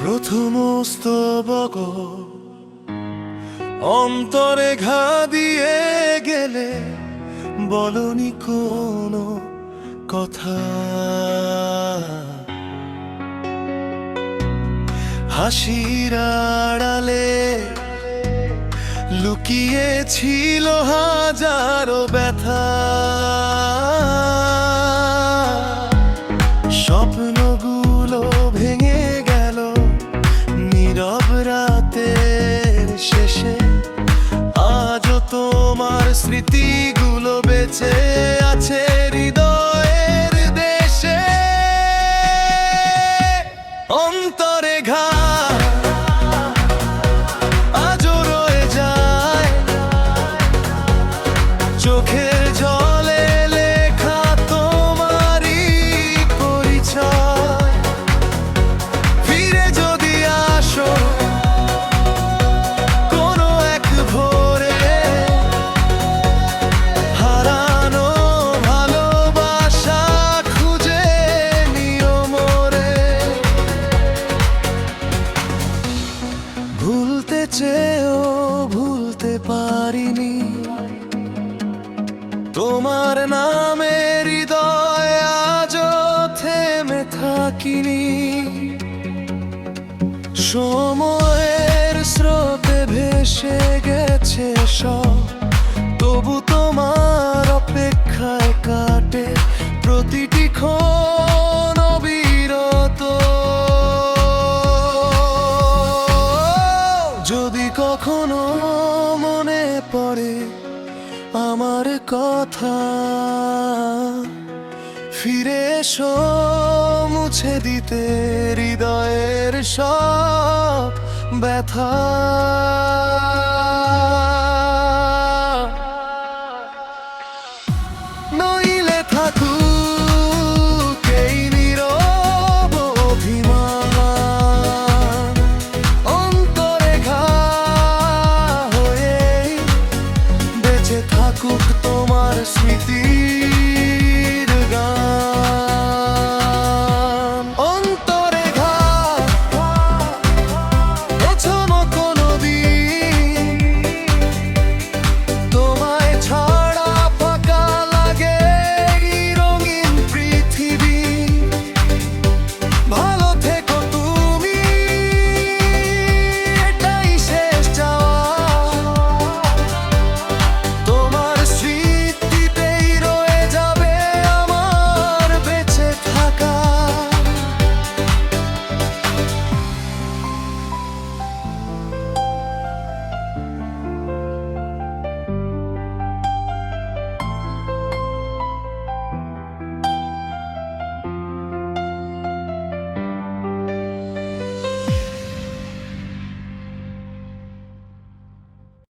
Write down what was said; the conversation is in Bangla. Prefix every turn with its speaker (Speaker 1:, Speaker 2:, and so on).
Speaker 1: প্রথম স্তবক অন্তরে ঘা দিয়ে গেলে বলনি কোনো কথা। হাসির আড়ালে লুকিয়ে ছিল হাজারো ব্যথা। স্বপ্নগুলো ভেঙে গেল নীরব রাতের শেষে। আজও তোমার স্মৃতিগুলো বেঁচে আছে হৃদয়ের দেশে। অন্তরে ঘা আজও রয়ে যায়, চোখের জলে লেখা তোমারই পরিচয়। ফিরে যদি আসো কোনো এক ভোরে, হারানো ভালোবাসা খুঁজে নিও মোরে। ভুলতে চেয়েও ভুলতে পারিনি তোমার নামে হৃদয় আজও থেমে থাকিনি। সময়ের স্রোতে ভেসে গেছে সব, তবু তোমার অপেক্ষায় কাটে প্রতিটি ক্ষণ অবিরত। যদি কখনো মনে পড়ে আমার কথা, ফিরে এসো মুছে দিতে হৃদয়ের সব ব্যথা।